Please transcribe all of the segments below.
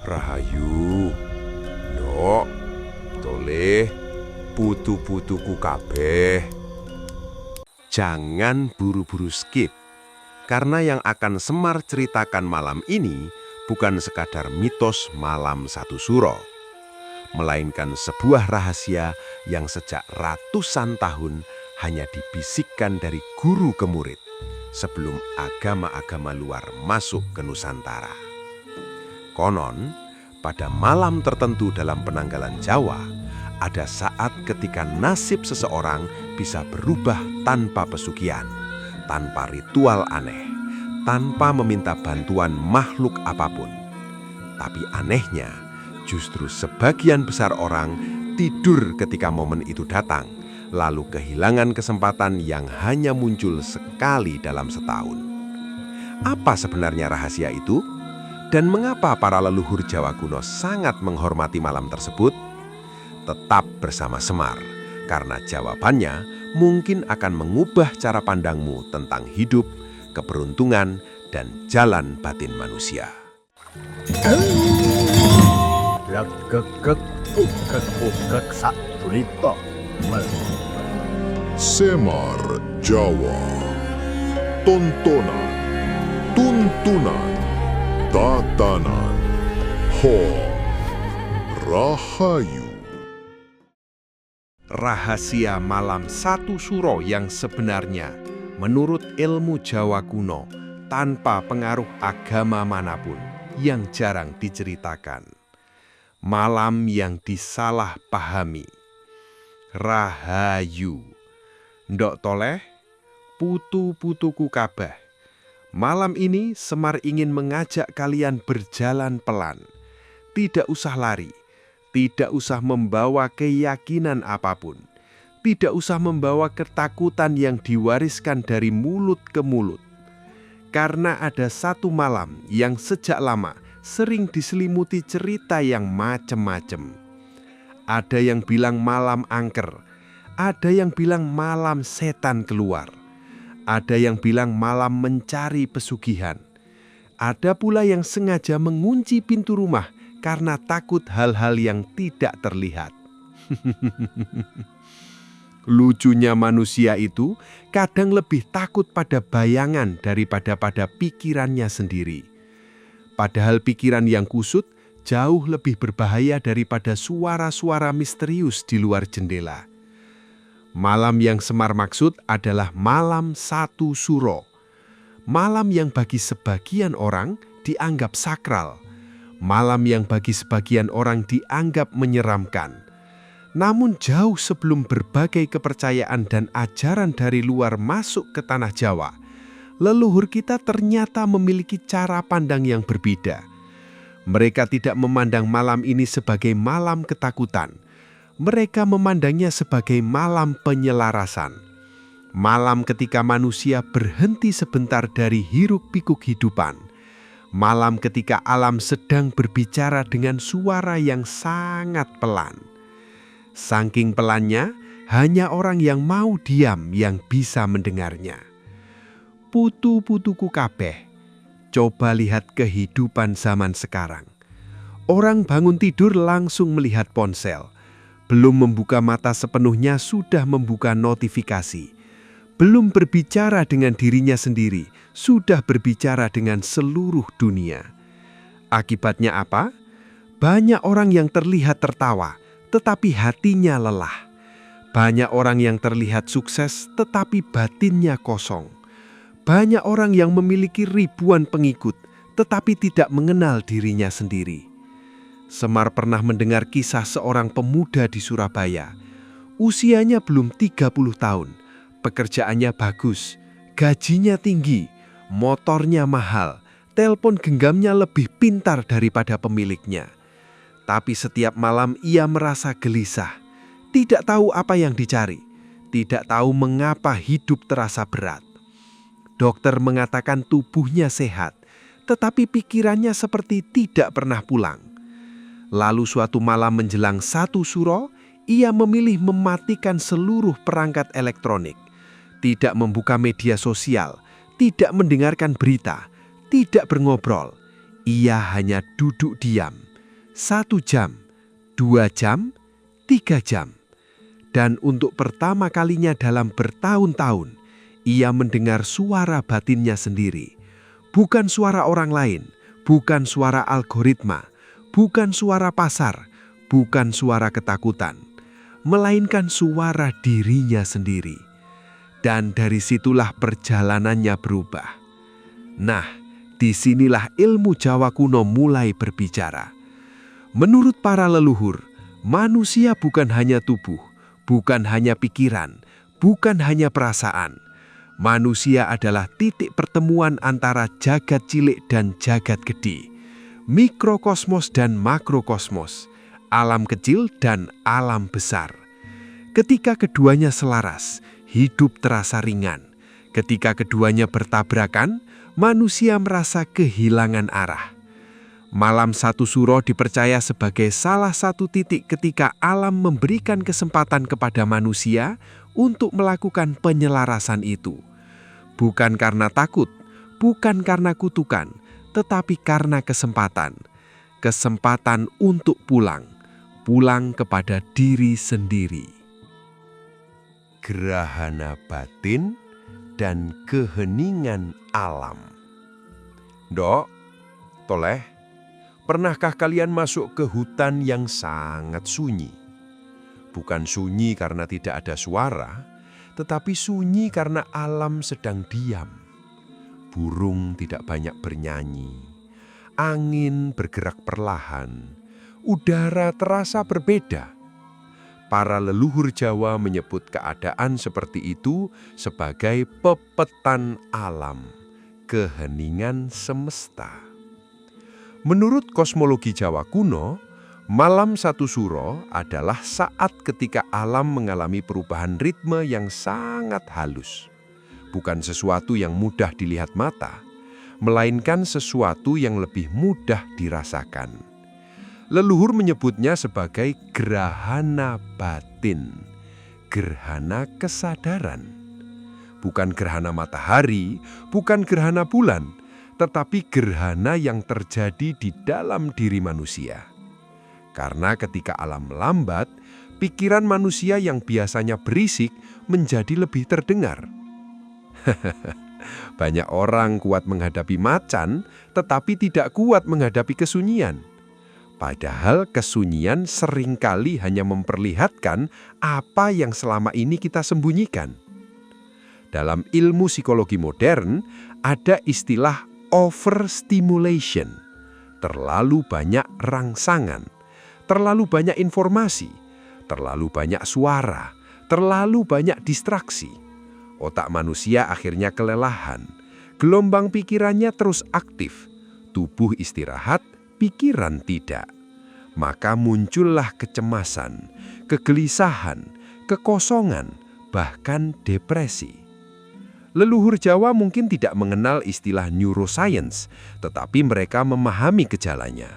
Rahayu, ndok, toleh, putu-putuku kabeh. Jangan buru-buru skip, karena yang akan Semar ceritakan malam ini bukan sekadar mitos malam satu suro, melainkan sebuah rahasia yang sejak ratusan tahun hanya dibisikkan dari guru ke murid sebelum agama-agama luar masuk ke Nusantara. Konon, pada malam tertentu dalam penanggalan Jawa, ada saat ketika nasib seseorang bisa berubah tanpa pesugihan, tanpa ritual aneh, tanpa meminta bantuan makhluk apapun. Tapi anehnya, justru sebagian besar orang tidur ketika momen itu datang, lalu kehilangan kesempatan yang hanya muncul sekali dalam setahun. Apa sebenarnya rahasia itu? Dan mengapa para leluhur Jawa kuno sangat menghormati malam tersebut? Tetap bersama Semar, karena jawabannya mungkin akan mengubah cara pandangmu tentang hidup, keberuntungan, dan jalan batin manusia. Semar Jawa, tontonan, tuntunan, tatanan, Rahayu. Rahasia malam satu suro yang sebenarnya menurut ilmu Jawa kuno tanpa pengaruh agama manapun yang jarang diceritakan. Malam yang disalahpahami. Rahayu. Ndok toleh, putu-putuku kabeh. Malam ini Semar ingin mengajak kalian berjalan pelan. Tidak usah lari, tidak usah membawa keyakinan apapun, tidak usah membawa ketakutan yang diwariskan dari mulut ke mulut. Karena ada satu malam yang sejak lama sering diselimuti cerita yang macem-macem. Ada yang bilang malam angker, ada yang bilang malam setan keluar, ada yang bilang malam mencari pesugihan. Ada pula yang sengaja mengunci pintu rumah karena takut hal-hal yang tidak terlihat. Lucunya manusia itu kadang lebih takut pada bayangan daripada pada pikirannya sendiri. Padahal pikiran yang kusut jauh lebih berbahaya daripada suara-suara misterius di luar jendela. Malam yang Semar maksud adalah malam satu suro. Malam yang bagi sebagian orang dianggap sakral. Malam yang bagi sebagian orang dianggap menyeramkan. Namun jauh sebelum berbagai kepercayaan dan ajaran dari luar masuk ke tanah Jawa, leluhur kita ternyata memiliki cara pandang yang berbeda. Mereka tidak memandang malam ini sebagai malam ketakutan. Mereka memandangnya sebagai malam penyelarasan. Malam ketika manusia berhenti sebentar dari hiruk-pikuk kehidupan. Malam ketika alam sedang berbicara dengan suara yang sangat pelan. Saking pelannya, hanya orang yang mau diam yang bisa mendengarnya. Putu-putuku kabeh, coba lihat kehidupan zaman sekarang. Orang bangun tidur langsung melihat ponsel. Belum membuka mata sepenuhnya sudah membuka notifikasi. Belum berbicara dengan dirinya sendiri, sudah berbicara dengan seluruh dunia. Akibatnya apa? Banyak orang yang terlihat tertawa, tetapi hatinya lelah. Banyak orang yang terlihat sukses, tetapi batinnya kosong. Banyak orang yang memiliki ribuan pengikut, tetapi tidak mengenal dirinya sendiri. Semar pernah mendengar kisah seorang pemuda di Surabaya. Usianya belum 30 tahun. Pekerjaannya bagus, gajinya tinggi, motornya mahal, telepon genggamnya lebih pintar daripada pemiliknya. Tapi setiap malam ia merasa gelisah, tidak tahu apa yang dicari, tidak tahu mengapa hidup terasa berat. Dokter mengatakan tubuhnya sehat, tetapi pikirannya seperti tidak pernah pulang. Lalu suatu malam menjelang satu suro, ia memilih mematikan seluruh perangkat elektronik. Tidak membuka media sosial, tidak mendengarkan berita, tidak berngobrol. Ia hanya duduk diam, 1 jam, 2 jam, 3 jam. Dan untuk pertama kalinya dalam bertahun-tahun, ia mendengar suara batinnya sendiri. Bukan suara orang lain, bukan suara algoritma, bukan suara pasar, bukan suara ketakutan, melainkan suara dirinya sendiri. Dan dari situlah perjalanannya berubah. Nah, disinilah ilmu Jawa kuno mulai berbicara. Menurut para leluhur, manusia bukan hanya tubuh, bukan hanya pikiran, bukan hanya perasaan. Manusia adalah titik pertemuan antara jagat cilik dan jagat gede, mikrokosmos dan makrokosmos, alam kecil dan alam besar. Ketika keduanya selaras, hidup terasa ringan. Ketika keduanya bertabrakan, manusia merasa kehilangan arah. Malam Satu Suro dipercaya sebagai salah satu titik ketika alam memberikan kesempatan kepada manusia untuk melakukan penyelarasan itu. Bukan karena takut, bukan karena kutukan, tetapi karena kesempatan. Kesempatan untuk pulang kepada diri sendiri. Gerhana batin dan keheningan alam. Dok, Toleh, pernahkah kalian masuk ke hutan yang sangat sunyi? Bukan sunyi karena tidak ada suara, tetapi sunyi karena alam sedang diam. Burung tidak banyak bernyanyi, angin bergerak perlahan, udara terasa berbeda. Para leluhur Jawa menyebut keadaan seperti itu sebagai pepetan alam, keheningan semesta. Menurut kosmologi Jawa kuno, malam Satu Suro adalah saat ketika alam mengalami perubahan ritme yang sangat halus. Bukan sesuatu yang mudah dilihat mata, melainkan sesuatu yang lebih mudah dirasakan. Leluhur menyebutnya sebagai gerhana batin, gerhana kesadaran. Bukan gerhana matahari, bukan gerhana bulan, tetapi gerhana yang terjadi di dalam diri manusia. Karena ketika alam melambat, pikiran manusia yang biasanya berisik menjadi lebih terdengar. Banyak orang kuat menghadapi macan, tetapi tidak kuat menghadapi kesunyian. Padahal kesunyian seringkali hanya memperlihatkan apa yang selama ini kita sembunyikan. Dalam ilmu psikologi modern, ada istilah overstimulation. Terlalu banyak rangsangan, terlalu banyak informasi, terlalu banyak suara, terlalu banyak distraksi. Otak manusia akhirnya kelelahan, gelombang pikirannya terus aktif, tubuh istirahat, pikiran tidak. Maka muncullah kecemasan, kegelisahan, kekosongan, bahkan depresi. Leluhur Jawa mungkin tidak mengenal istilah neuroscience, tetapi mereka memahami gejalanya.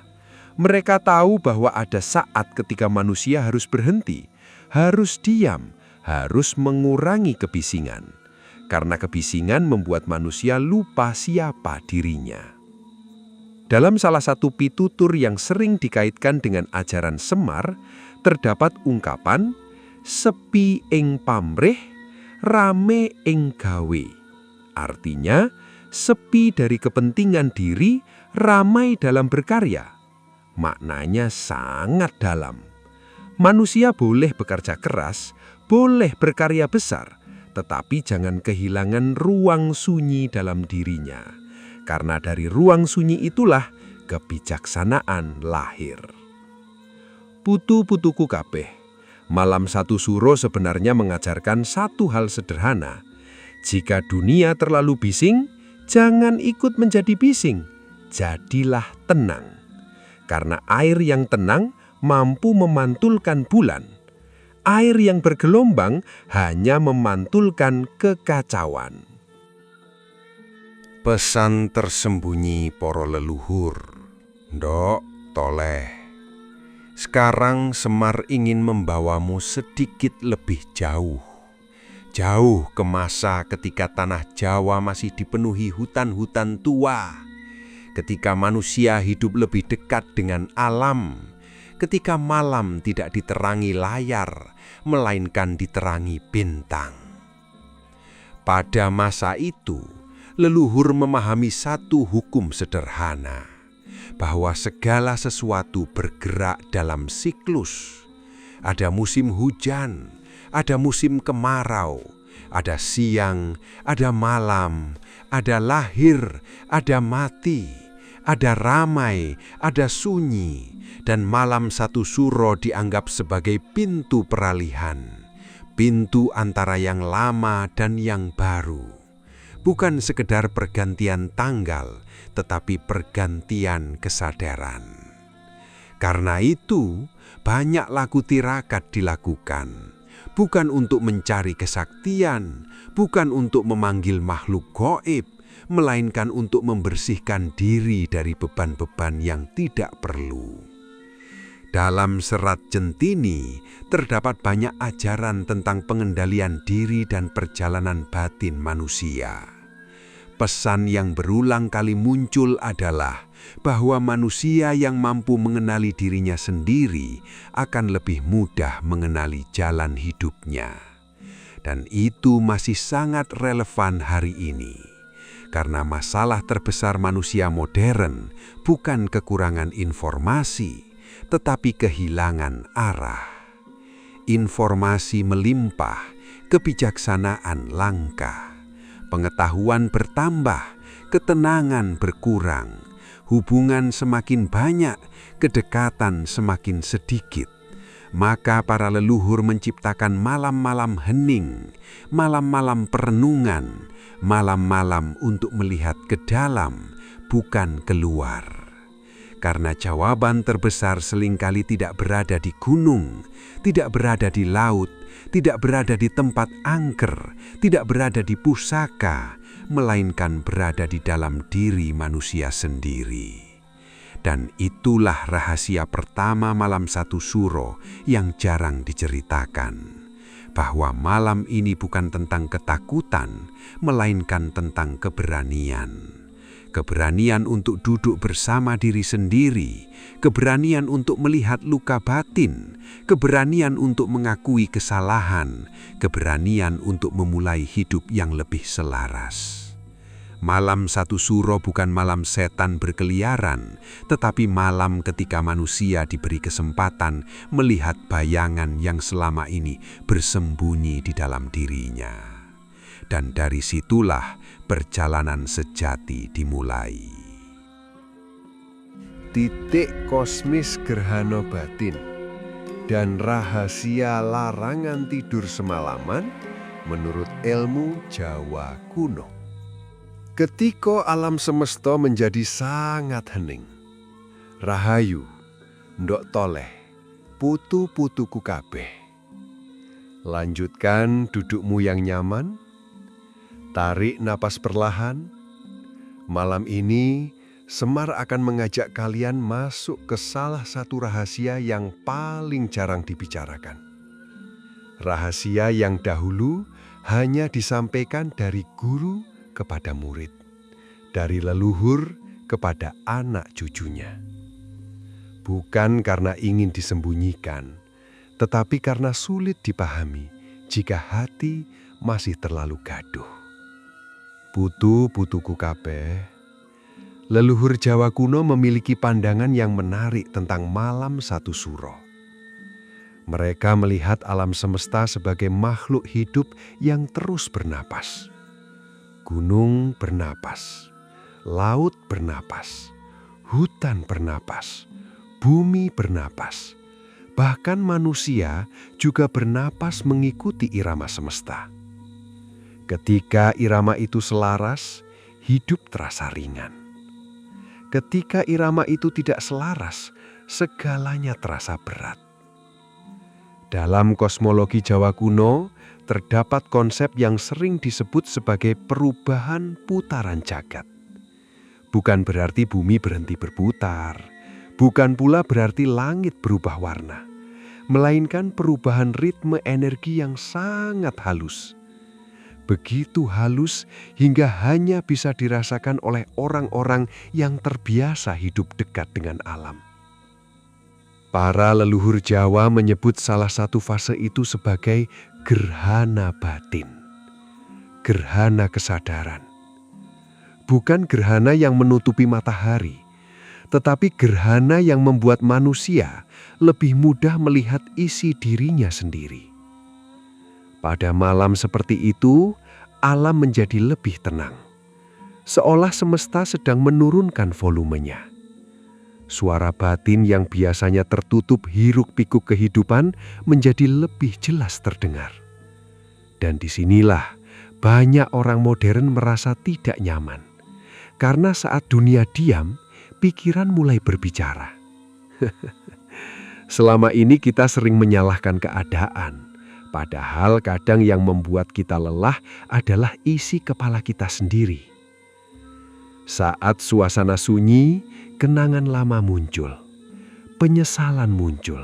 Mereka tahu bahwa ada saat ketika manusia harus berhenti, harus diam, harus mengurangi kebisingan. Karena kebisingan membuat manusia lupa siapa dirinya. Dalam salah satu pitutur yang sering dikaitkan dengan ajaran Semar, terdapat ungkapan, sepi ing pamrih, rame ing gawe. Artinya, sepi dari kepentingan diri, ramai dalam berkarya. Maknanya sangat dalam. Manusia boleh bekerja keras, boleh berkarya besar, tetapi jangan kehilangan ruang sunyi dalam dirinya. Karena dari ruang sunyi itulah kebijaksanaan lahir. Putu-putuku kabeh, malam Satu Suro sebenarnya mengajarkan satu hal sederhana. Jika dunia terlalu bising, jangan ikut menjadi bising, jadilah tenang. Karena air yang tenang mampu memantulkan bulan. Air yang bergelombang hanya memantulkan kekacauan. Pesan tersembunyi para leluhur. Ndok, Toleh. Sekarang Semar ingin membawamu sedikit lebih jauh. Jauh ke masa ketika tanah Jawa masih dipenuhi hutan-hutan tua. ketika manusia hidup lebih dekat dengan alam, ketika malam tidak diterangi layar, melainkan diterangi bintang. Pada masa itu, leluhur memahami satu hukum sederhana, bahwa segala sesuatu bergerak dalam siklus. Ada musim hujan, ada musim kemarau, ada siang, ada malam, ada lahir, ada mati, ada ramai, ada sunyi, dan malam satu suro dianggap sebagai pintu peralihan, pintu antara yang lama dan yang baru. Bukan sekedar pergantian tanggal, tetapi pergantian kesadaran. Karena itu, banyak laku tirakat dilakukan, bukan untuk mencari kesaktian, bukan untuk memanggil makhluk gaib, melainkan untuk membersihkan diri dari beban-beban yang tidak perlu. Dalam serat Jentini terdapat banyak ajaran tentang pengendalian diri dan perjalanan batin manusia. Pesan yang berulang kali muncul adalah bahwa manusia yang mampu mengenali dirinya sendiri akan lebih mudah mengenali jalan hidupnya. Dan itu masih sangat relevan hari ini, karena masalah terbesar manusia modern bukan kekurangan informasi, tetapi kehilangan arah. Informasi melimpah, kebijaksanaan langka, pengetahuan bertambah, ketenangan berkurang, hubungan semakin banyak, kedekatan semakin sedikit. Maka para leluhur menciptakan malam-malam hening, malam-malam perenungan, malam-malam untuk melihat ke dalam, bukan keluar. Karena jawaban terbesar seringkali tidak berada di gunung, tidak berada di laut, tidak berada di tempat angker, tidak berada di pusaka, melainkan berada di dalam diri manusia sendiri. Dan itulah rahasia pertama malam satu suro yang jarang diceritakan, bahwa malam ini bukan tentang ketakutan, melainkan tentang keberanian. Keberanian untuk duduk bersama diri sendiri, keberanian untuk melihat luka batin, keberanian untuk mengakui kesalahan, keberanian untuk memulai hidup yang lebih selaras. Malam satu suro bukan malam setan berkeliaran, tetapi malam ketika manusia diberi kesempatan melihat bayangan yang selama ini bersembunyi di dalam dirinya. Dan dari situlah perjalanan sejati dimulai. Titik kosmis gerhana batin dan rahasia larangan tidur semalaman menurut ilmu Jawa kuno. Ketika alam semesta menjadi sangat hening, rahayu, ndok toleh, putu-putuku kabeh. Lanjutkan dudukmu yang nyaman, tarik napas perlahan. Malam ini, Semar akan mengajak kalian masuk ke salah satu rahasia yang paling jarang dibicarakan. Rahasia yang dahulu hanya disampaikan dari guru kepada murid, dari leluhur kepada anak cucunya. Bukan karena ingin disembunyikan, tetapi karena sulit dipahami jika hati masih terlalu gaduh. Putu-putuku kabeh, leluhur Jawa kuno memiliki pandangan yang menarik tentang malam satu suro. Mereka melihat alam semesta sebagai makhluk hidup yang terus bernapas. Gunung bernapas, laut bernapas, hutan bernapas, bumi bernapas. Bahkan manusia juga bernapas mengikuti irama semesta. Ketika irama itu selaras, hidup terasa ringan. Ketika irama itu tidak selaras, segalanya terasa berat. Dalam kosmologi Jawa kuno, terdapat konsep yang sering disebut sebagai perubahan putaran jagat. Bukan berarti bumi berhenti berputar, bukan pula berarti langit berubah warna, melainkan perubahan ritme energi yang sangat halus. begitu halus hingga hanya bisa dirasakan oleh orang-orang yang terbiasa hidup dekat dengan alam. Para leluhur Jawa menyebut salah satu fase itu sebagai gerhana batin, gerhana kesadaran. Bukan gerhana yang menutupi matahari, tetapi gerhana yang membuat manusia lebih mudah melihat isi dirinya sendiri. Pada malam seperti itu, alam menjadi lebih tenang, seolah semesta sedang menurunkan volumenya. Suara batin yang biasanya tertutup hiruk-pikuk kehidupan menjadi lebih jelas terdengar. Dan disinilah banyak orang modern merasa tidak nyaman, karena saat dunia diam, pikiran mulai berbicara. Selama ini kita sering menyalahkan keadaan, padahal kadang yang membuat kita lelah adalah isi kepala kita sendiri. Saat suasana sunyi, kenangan lama muncul, penyesalan muncul,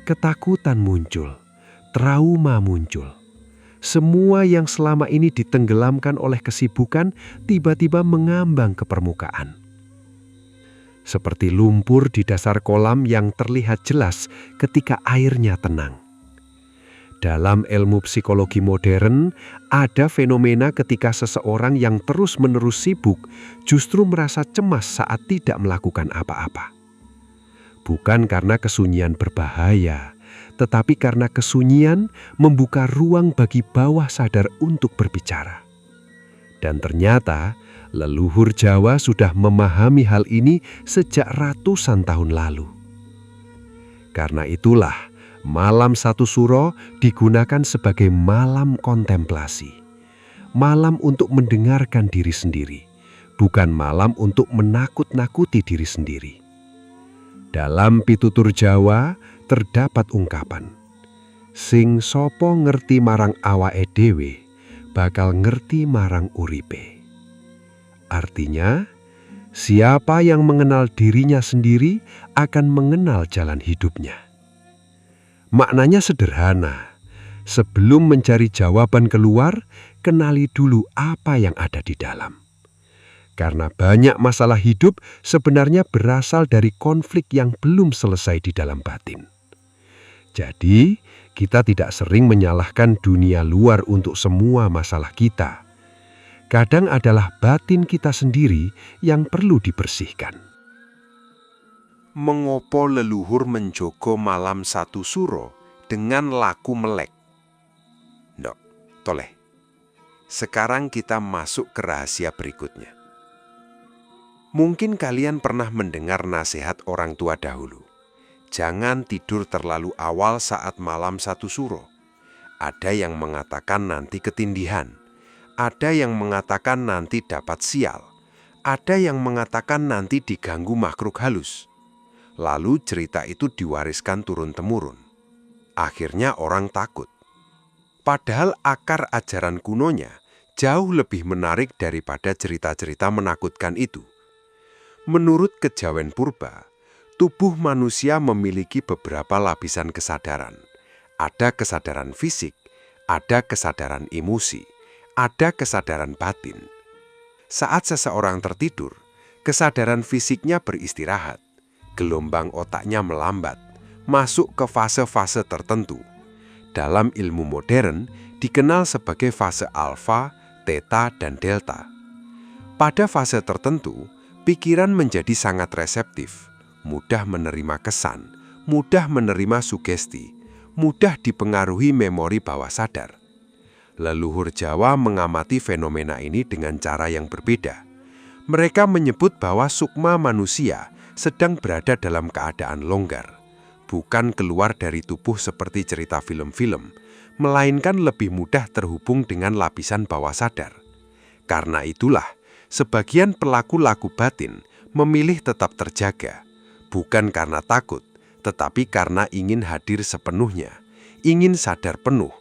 ketakutan muncul, trauma muncul. Semua yang selama ini ditenggelamkan oleh kesibukan tiba-tiba mengambang ke permukaan. Seperti lumpur di dasar kolam yang terlihat jelas ketika airnya tenang. Dalam ilmu psikologi modern, ada fenomena ketika seseorang yang terus-menerus sibuk justru merasa cemas saat tidak melakukan apa-apa. Bukan karena kesunyian berbahaya, tetapi karena kesunyian membuka ruang bagi bawah sadar untuk berbicara. Dan ternyata, leluhur Jawa sudah memahami hal ini sejak ratusan tahun lalu. Karena itulah, Malam Satu Suro digunakan sebagai malam kontemplasi. Malam untuk mendengarkan diri sendiri, bukan malam untuk menakut-nakuti diri sendiri. Dalam pitutur Jawa terdapat ungkapan, "Sing sopo ngerti marang awake dhewe, bakal ngerti marang uripe." Artinya, siapa yang mengenal dirinya sendiri akan mengenal jalan hidupnya. Maknanya sederhana. Sebelum mencari jawaban keluar, kenali dulu apa yang ada di dalam. Karena banyak masalah hidup sebenarnya berasal dari konflik yang belum selesai di dalam batin. Jadi, kita tidak sering menyalahkan dunia luar untuk semua masalah kita. Kadang adalah batin kita sendiri yang perlu dibersihkan. Mengopo leluhur menjogo Malam Satu Suro dengan laku melek? Ndok, toleh. Sekarang kita masuk ke rahasia berikutnya. Mungkin kalian pernah mendengar nasihat orang tua dahulu. Jangan tidur terlalu awal saat Malam Satu Suro. Ada yang mengatakan nanti ketindihan. Ada yang mengatakan nanti dapat sial. Ada yang mengatakan nanti diganggu makhluk halus. Lalu cerita itu diwariskan turun-temurun. Akhirnya orang takut. Padahal akar ajaran kunonya jauh lebih menarik daripada cerita-cerita menakutkan itu. Menurut kejawen purba, tubuh manusia memiliki beberapa lapisan kesadaran. Ada kesadaran fisik, ada kesadaran emosi, ada kesadaran batin. Saat seseorang tertidur, kesadaran fisiknya beristirahat. Gelombang otaknya melambat, masuk ke fase-fase tertentu. Dalam ilmu modern, dikenal sebagai fase alfa, theta, dan delta. Pada fase tertentu, pikiran menjadi sangat reseptif, mudah menerima kesan, mudah menerima sugesti, mudah dipengaruhi memori bawah sadar. Leluhur Jawa mengamati fenomena ini dengan cara yang berbeda. Mereka menyebut bahwa sukma manusia sedang berada dalam keadaan longgar, bukan keluar dari tubuh seperti cerita film-film, melainkan lebih mudah terhubung dengan lapisan bawah sadar. Karena itulah, sebagian pelaku laku batin memilih tetap terjaga, bukan karena takut, tetapi karena ingin hadir sepenuhnya, ingin sadar penuh,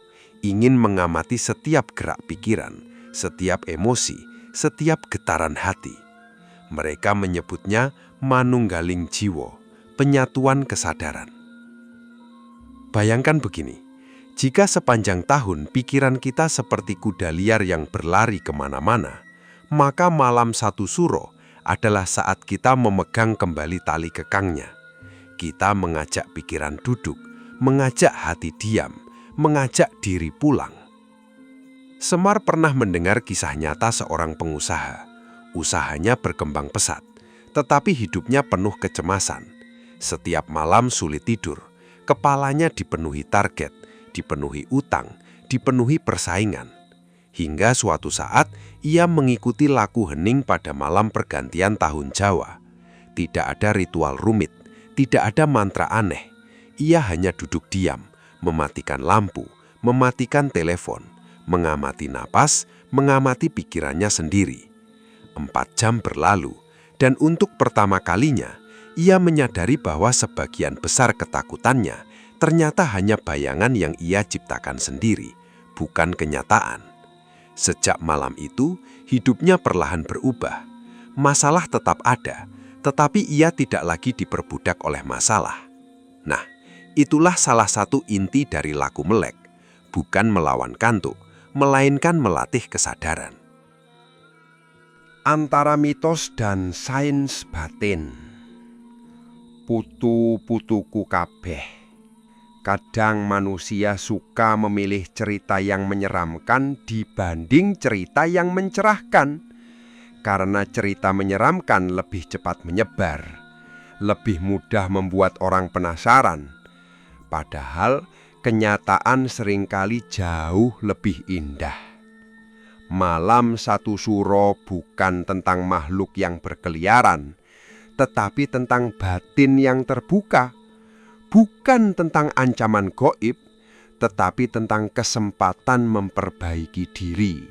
ingin mengamati setiap gerak pikiran, setiap emosi, setiap getaran hati. Mereka menyebutnya manunggaling jiwa, penyatuan kesadaran. Bayangkan begini, Jika sepanjang tahun pikiran kita seperti kuda liar yang berlari kemana-mana, maka malam satu suro adalah saat kita memegang kembali tali kekangnya. Kita mengajak pikiran duduk, mengajak hati diam, mengajak diri pulang. Semar pernah mendengar kisah nyata seorang pengusaha. Usahanya berkembang pesat, tetapi hidupnya penuh kecemasan. Setiap malam sulit tidur, kepalanya dipenuhi target, dipenuhi utang, dipenuhi persaingan. Hingga suatu saat ia mengikuti laku hening pada malam pergantian tahun Jawa. Tidak ada ritual rumit, tidak ada mantra aneh. Ia hanya duduk diam, mematikan lampu, mematikan telepon, mengamati napas, mengamati pikirannya sendiri. 4 jam berlalu, dan untuk pertama kalinya, ia menyadari bahwa sebagian besar ketakutannya ternyata hanya bayangan yang ia ciptakan sendiri, bukan kenyataan. Sejak malam itu, hidupnya perlahan berubah. Masalah tetap ada, tetapi ia tidak lagi diperbudak oleh masalah. Nah, itulah salah satu inti dari laku melek, bukan melawan kantuk, melainkan melatih kesadaran. Antara mitos dan sains batin. Putu-putuku kabeh. Kadang manusia suka memilih cerita yang menyeramkan dibanding cerita yang mencerahkan. Karena cerita menyeramkan lebih cepat menyebar, lebih mudah membuat orang penasaran. Padahal kenyataan seringkali jauh lebih indah. Malam satu suro bukan tentang makhluk yang berkeliaran, tetapi tentang batin yang terbuka. Bukan tentang ancaman gaib, tetapi tentang kesempatan memperbaiki diri.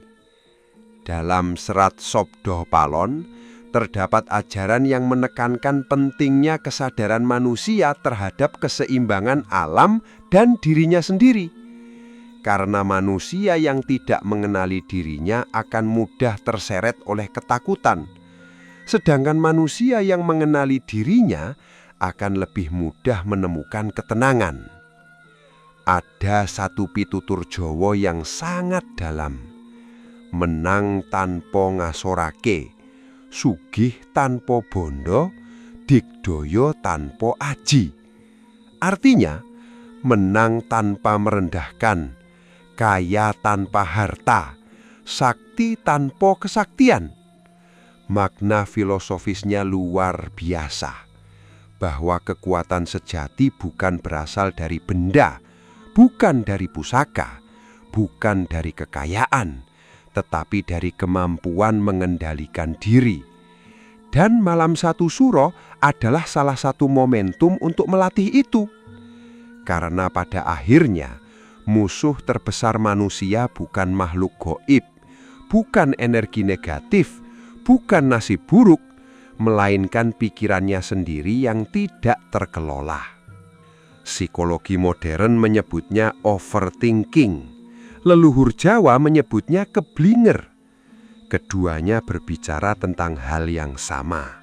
Dalam serat Sobdo Palon, terdapat ajaran yang menekankan pentingnya kesadaran manusia terhadap keseimbangan alam dan dirinya sendiri. Karena manusia yang tidak mengenali dirinya akan mudah terseret oleh ketakutan. Sedangkan manusia yang mengenali dirinya akan lebih mudah menemukan ketenangan. Ada satu pitutur Jawa yang sangat dalam. Menang tanpa ngasorake, sugih tanpa bondo, digdaya tanpa aji. Artinya, menang tanpa merendahkan, kaya tanpa harta, sakti tanpa kesaktian. Makna filosofisnya luar biasa. Bahwa kekuatan sejati bukan berasal dari benda, bukan dari pusaka, bukan dari kekayaan, tetapi dari kemampuan mengendalikan diri. Dan malam satu suro adalah salah satu momentum untuk melatih itu. Karena pada akhirnya, musuh terbesar manusia bukan makhluk gaib, bukan energi negatif, bukan nasib buruk, melainkan pikirannya sendiri yang tidak terkelola. Psikologi modern menyebutnya overthinking. Leluhur Jawa menyebutnya keblinger. Keduanya berbicara tentang hal yang sama.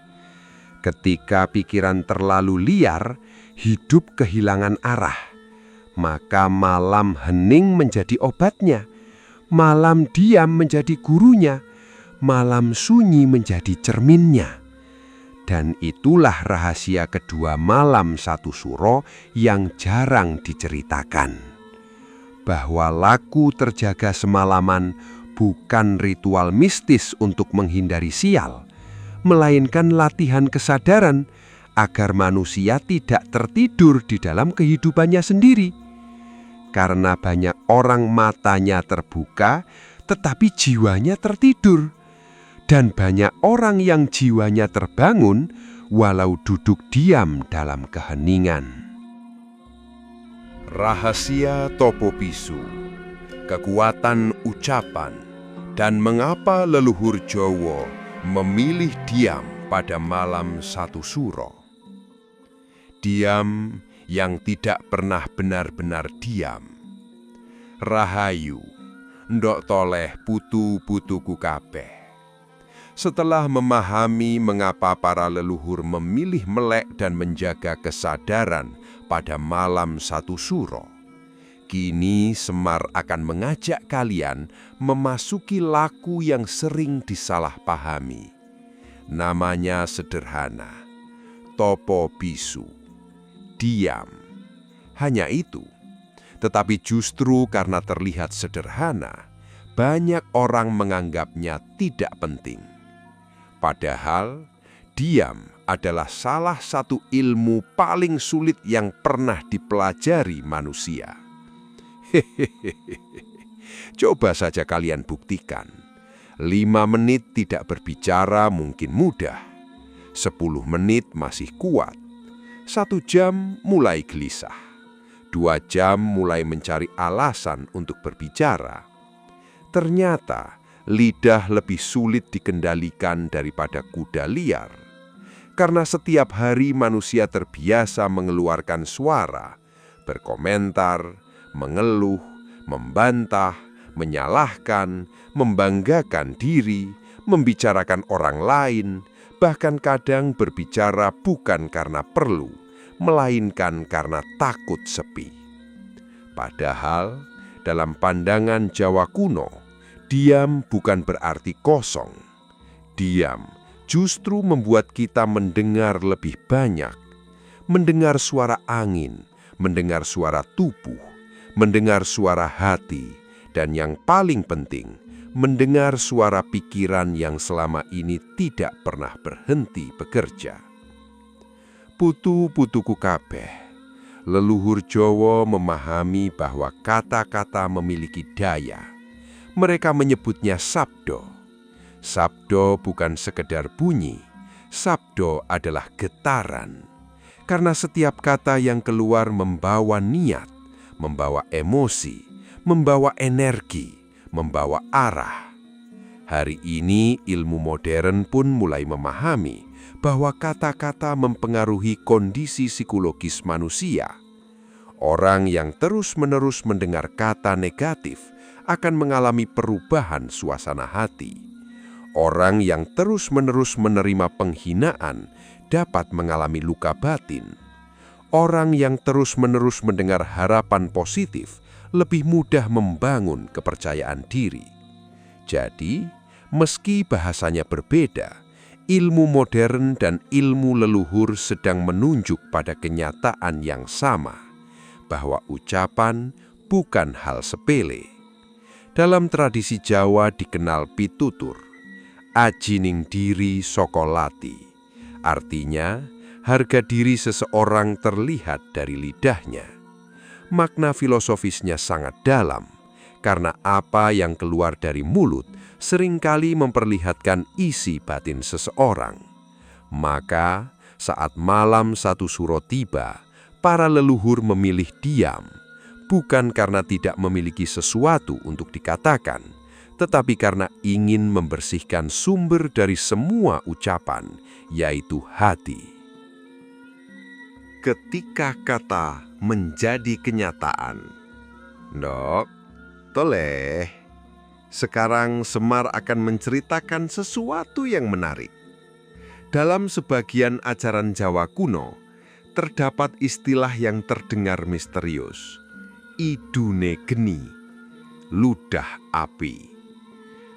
Ketika pikiran terlalu liar, hidup kehilangan arah. Maka malam hening menjadi obatnya. Malam diam menjadi gurunya. Malam sunyi menjadi cerminnya. Dan itulah rahasia kedua malam satu suro yang jarang diceritakan. Bahwa laku terjaga semalaman bukan ritual mistis untuk menghindari sial, melainkan latihan kesadaran agar manusia tidak tertidur di dalam kehidupannya sendiri. Karena banyak orang matanya terbuka, tetapi jiwanya tertidur. Dan banyak orang yang jiwanya terbangun walau duduk diam dalam keheningan. Rahasia Topo Bisu, kekuatan ucapan, dan mengapa leluhur Jawa memilih diam pada malam satu suro. Diam yang tidak pernah benar-benar diam. Rahayu, ndok toleh putu-putuku kabeh. Setelah memahami mengapa para leluhur memilih melek dan menjaga kesadaran pada malam satu suro, Kini Semar akan mengajak kalian memasuki laku yang sering disalahpahami. Namanya sederhana, topo bisu, diam. Hanya itu, tetapi justru karena terlihat sederhana, banyak orang menganggapnya tidak penting. Padahal, diam adalah salah satu ilmu paling sulit yang pernah dipelajari manusia. Hehehe. Coba saja kalian buktikan. 5 menit tidak berbicara mungkin mudah. 10 menit masih kuat. 1 jam mulai gelisah. 2 jam mulai mencari alasan untuk berbicara. Ternyata lidah lebih sulit dikendalikan daripada kuda liar. Karena setiap hari manusia terbiasa mengeluarkan suara, berkomentar, mengeluh, membantah, menyalahkan, membanggakan diri, membicarakan orang lain, bahkan kadang berbicara bukan karena perlu, melainkan karena takut sepi. Padahal, dalam pandangan Jawa kuno, diam bukan berarti kosong. Diam justru membuat kita mendengar lebih banyak, mendengar suara angin, mendengar suara tubuh, mendengar suara hati, dan yang paling penting, mendengar suara pikiran yang selama ini tidak pernah berhenti bekerja. Putu-putuku kabeh, leluhur Jawa memahami bahwa kata-kata memiliki daya. Mereka menyebutnya sabdo. Sabdo bukan sekedar bunyi, sabdo adalah getaran. Karena setiap kata yang keluar membawa niat, membawa emosi, membawa energi, membawa arah. Hari ini ilmu modern pun mulai memahami bahwa kata-kata mempengaruhi kondisi psikologis manusia. Orang yang terus-menerus mendengar kata negatif akan mengalami perubahan suasana hati. Orang yang terus-menerus menerima penghinaan dapat mengalami luka batin. Orang yang terus-menerus mendengar harapan positif lebih mudah membangun kepercayaan diri. Jadi, meski bahasanya berbeda, ilmu modern dan ilmu leluhur sedang menunjuk pada kenyataan yang sama, bahwa ucapan bukan hal sepele. Dalam tradisi Jawa dikenal pitutur, ajining diri saka lati. Artinya, harga diri seseorang terlihat dari lidahnya. Makna filosofisnya sangat dalam, karena apa yang keluar dari mulut seringkali memperlihatkan isi batin seseorang. Maka, saat malam satu suro tiba, para leluhur memilih diam, bukan karena tidak memiliki sesuatu untuk dikatakan, tetapi karena ingin membersihkan sumber dari semua ucapan, yaitu hati. Ketika kata menjadi kenyataan. Dok, toleh. Sekarang Semar akan menceritakan sesuatu yang menarik. Dalam sebagian ajaran Jawa kuno, terdapat istilah yang terdengar misterius. Idune geni, ludah api.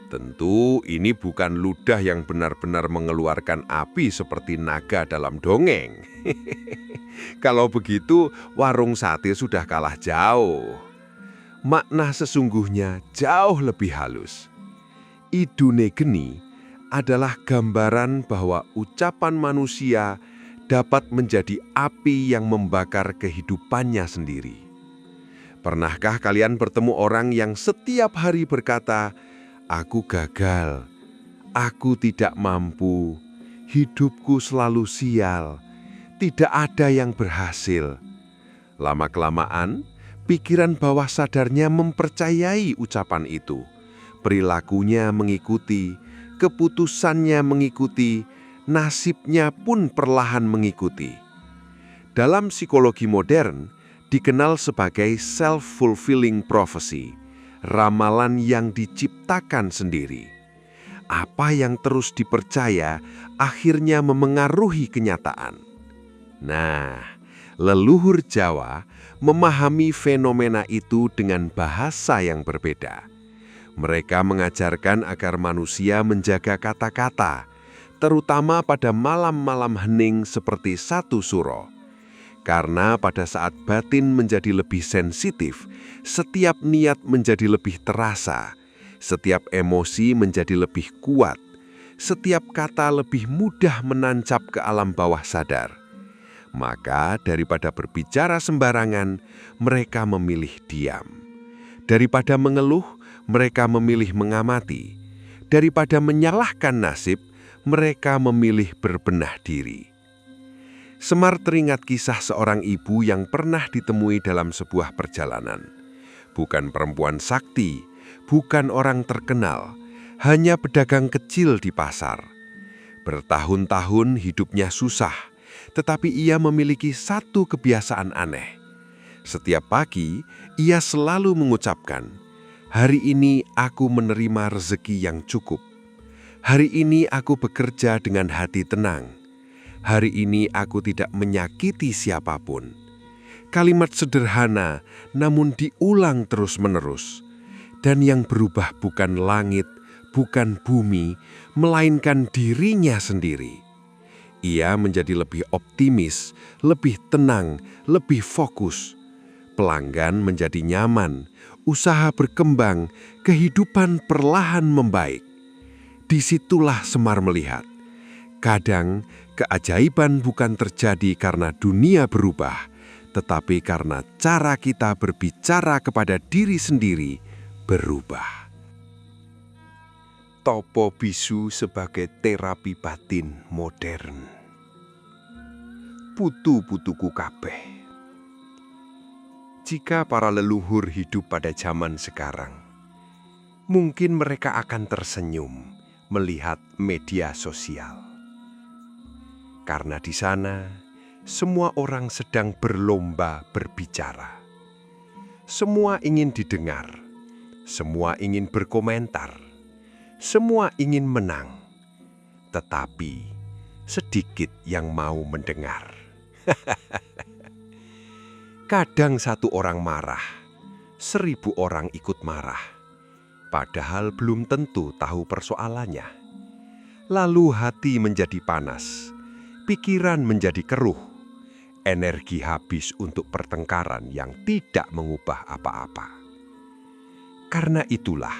Tentu ini bukan ludah yang benar-benar mengeluarkan api seperti naga dalam dongeng. Kalau begitu, warung sate sudah kalah jauh. Makna sesungguhnya jauh lebih halus. Idune geni adalah gambaran bahwa ucapan manusia dapat menjadi api yang membakar kehidupannya sendiri. Pernahkah kalian bertemu orang yang setiap hari berkata, "Aku gagal, aku tidak mampu, hidupku selalu sial, tidak ada yang berhasil." Lama-kelamaan, pikiran bawah sadarnya mempercayai ucapan itu. Perilakunya mengikuti, keputusannya mengikuti, nasibnya pun perlahan mengikuti. Dalam psikologi modern, dikenal sebagai self-fulfilling prophecy, ramalan yang diciptakan sendiri. Apa yang terus dipercaya akhirnya memengaruhi kenyataan. Nah, Leluhur Jawa memahami fenomena itu dengan bahasa yang berbeda. Mereka mengajarkan agar manusia menjaga kata-kata, terutama pada malam-malam hening seperti 1 Suro. Karena pada saat batin menjadi lebih sensitif, setiap niat menjadi lebih terasa, setiap emosi menjadi lebih kuat, setiap kata lebih mudah menancap ke alam bawah sadar. Maka daripada berbicara sembarangan, mereka memilih diam. Daripada mengeluh, mereka memilih mengamati. Daripada menyalahkan nasib, mereka memilih berbenah diri. Semar teringat kisah seorang ibu yang pernah ditemui dalam sebuah perjalanan. Bukan perempuan sakti, bukan orang terkenal, hanya pedagang kecil di pasar. Bertahun-tahun hidupnya susah, tetapi ia memiliki satu kebiasaan aneh. Setiap pagi, ia selalu mengucapkan, "Hari ini aku menerima rezeki yang cukup. Hari ini aku bekerja dengan hati tenang. Hari ini aku tidak menyakiti siapapun." Kalimat sederhana, namun diulang terus-menerus. Dan yang berubah bukan langit, bukan bumi, melainkan dirinya sendiri. Ia menjadi lebih optimis, lebih tenang, lebih fokus. Pelanggan menjadi nyaman, usaha berkembang, kehidupan perlahan membaik. Disitulah Semar melihat, kadang keajaiban bukan terjadi karena dunia berubah, tetapi karena cara kita berbicara kepada diri sendiri berubah. Topo bisu sebagai terapi batin modern. Putu-putuku kabeh. Jika para leluhur hidup pada zaman sekarang, mungkin mereka akan tersenyum melihat media sosial. Karena di sana, semua orang sedang berlomba berbicara. Semua ingin didengar, semua ingin berkomentar, semua ingin menang, tetapi sedikit yang mau mendengar. Kadang 1 orang marah, 1000 orang ikut marah, padahal belum tentu tahu persoalannya. Lalu hati menjadi panas, pikiran menjadi keruh, energi habis untuk pertengkaran yang tidak mengubah apa-apa. Karena itulah,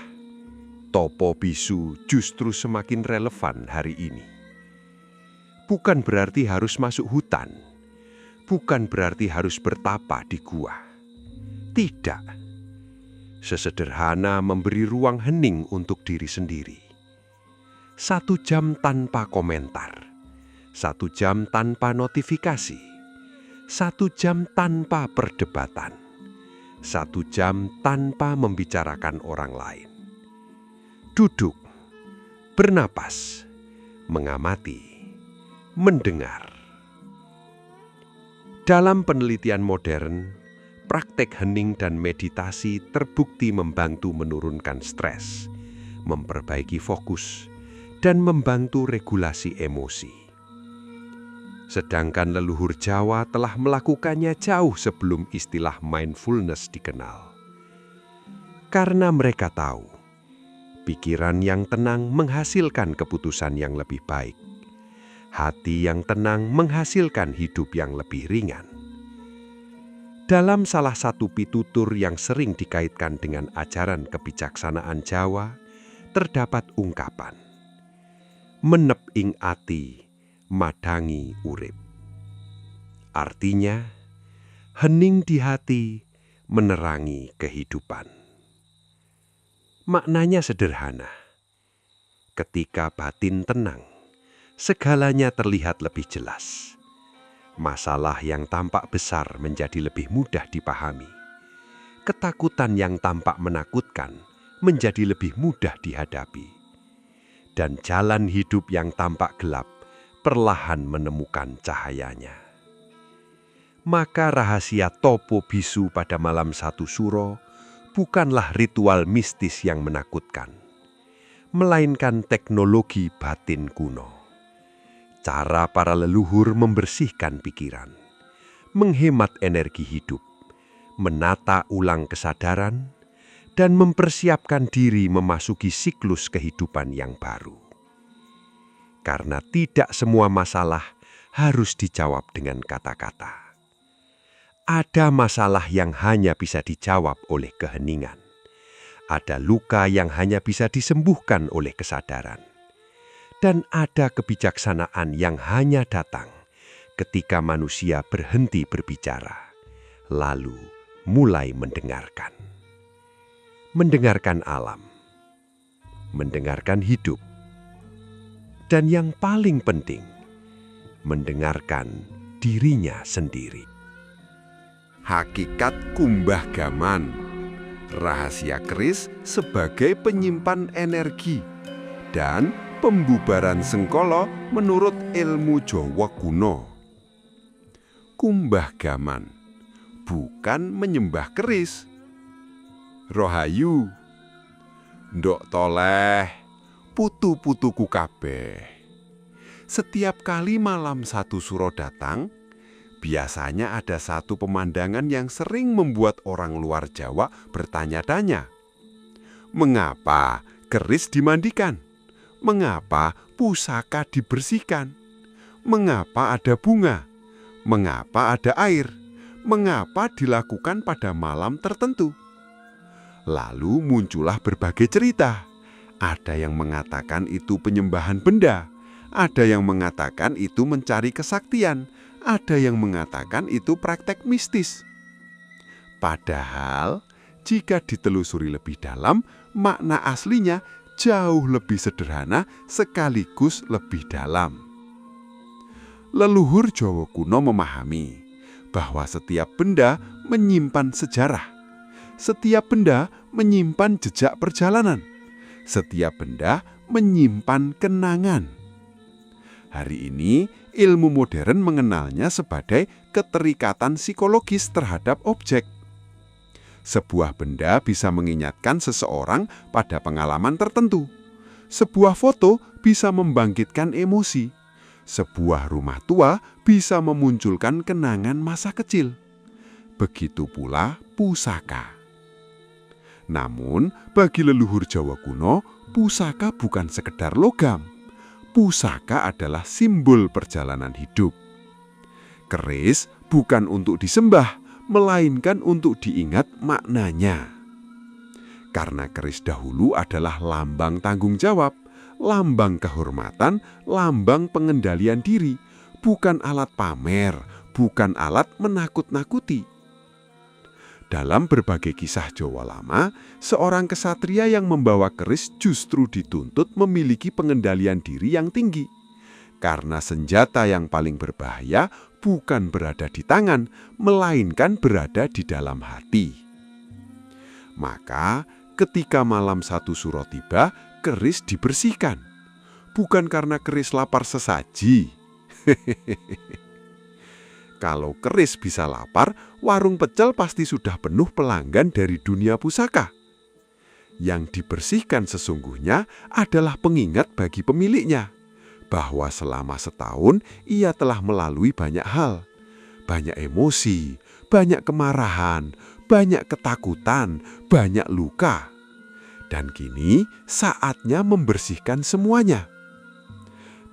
topo bisu justru semakin relevan hari ini. Bukan berarti harus masuk hutan, bukan berarti harus bertapa di gua. Tidak. Sesederhana memberi ruang hening untuk diri sendiri. 1 jam tanpa komentar, 1 jam tanpa notifikasi, 1 jam tanpa perdebatan, 1 jam tanpa membicarakan orang lain. Duduk, bernapas, mengamati, mendengar. Dalam penelitian modern, praktek hening dan meditasi terbukti membantu menurunkan stres, memperbaiki fokus, dan membantu regulasi emosi. Sedangkan leluhur Jawa telah melakukannya jauh sebelum istilah mindfulness dikenal. Karena mereka tahu, pikiran yang tenang menghasilkan keputusan yang lebih baik. Hati yang tenang menghasilkan hidup yang lebih ringan. Dalam salah satu pitutur yang sering dikaitkan dengan ajaran kebijaksanaan Jawa, terdapat ungkapan, "Menep ing ati, madangi urip." Artinya, hening di hati, menerangi kehidupan. Maknanya sederhana. Ketika batin tenang, segalanya terlihat lebih jelas. Masalah yang tampak besar menjadi lebih mudah dipahami. Ketakutan yang tampak menakutkan menjadi lebih mudah dihadapi. Dan jalan hidup yang tampak gelap perlahan menemukan cahayanya. Maka rahasia topo bisu pada malam 1 Suro bukanlah ritual mistis yang menakutkan, melainkan teknologi batin kuno. Cara para leluhur membersihkan pikiran, menghemat energi hidup, menata ulang kesadaran, dan mempersiapkan diri memasuki siklus kehidupan yang baru. Karena tidak semua masalah harus dijawab dengan kata-kata. Ada masalah yang hanya bisa dijawab oleh keheningan. Ada luka yang hanya bisa disembuhkan oleh kesadaran. Dan ada kebijaksanaan yang hanya datang ketika manusia berhenti berbicara, lalu mulai mendengarkan. Mendengarkan alam, mendengarkan hidup, dan yang paling penting, mendengarkan dirinya sendiri. Hakikat kumbah gaman, rahasia keris sebagai penyimpan energi, dan pembubaran sengkala menurut ilmu Jawa kuno. Kumbah gaman bukan menyembah keris. Rohayu, ndok toleh, putu-putuku kabeh. Setiap kali malam satu suro datang, biasanya ada satu pemandangan yang sering membuat orang luar Jawa bertanya-tanya. Mengapa keris dimandikan? Mengapa pusaka dibersihkan? Mengapa ada bunga? Mengapa ada air? Mengapa dilakukan pada malam tertentu? Lalu muncullah berbagai cerita. Ada yang mengatakan itu penyembahan benda, ada yang mengatakan itu mencari kesaktian, ada yang mengatakan itu praktek mistis. Padahal, jika ditelusuri lebih dalam, makna aslinya jauh lebih sederhana sekaligus lebih dalam. Leluhur Jawa kuno memahami bahwa setiap benda menyimpan sejarah. Setiap benda menyimpan jejak perjalanan. Setiap benda menyimpan kenangan. Hari ini, ilmu modern mengenalnya sebagai keterikatan psikologis terhadap objek. Sebuah benda bisa mengingatkan seseorang pada pengalaman tertentu. Sebuah foto bisa membangkitkan emosi. Sebuah rumah tua bisa memunculkan kenangan masa kecil. Begitu pula pusaka. Namun, bagi leluhur Jawa kuno, pusaka bukan sekedar logam. Pusaka adalah simbol perjalanan hidup. Keris bukan untuk disembah, melainkan untuk diingat maknanya. Karena keris dahulu adalah lambang tanggung jawab, lambang kehormatan, lambang pengendalian diri, bukan alat pamer, bukan alat menakut-nakuti. Dalam berbagai kisah Jawa lama, seorang kesatria yang membawa keris justru dituntut memiliki pengendalian diri yang tinggi. Karena senjata yang paling berbahaya bukan berada di tangan, melainkan berada di dalam hati. Maka, ketika malam satu suro tiba, keris dibersihkan. Bukan karena keris lapar sesaji. Kalau keris bisa lapar, warung pecel pasti sudah penuh pelanggan dari dunia pusaka. Yang dibersihkan sesungguhnya adalah pengingat bagi pemiliknya, bahwa selama setahun ia telah melalui banyak hal. Banyak emosi, banyak kemarahan, banyak ketakutan, banyak luka. Dan kini saatnya membersihkan semuanya.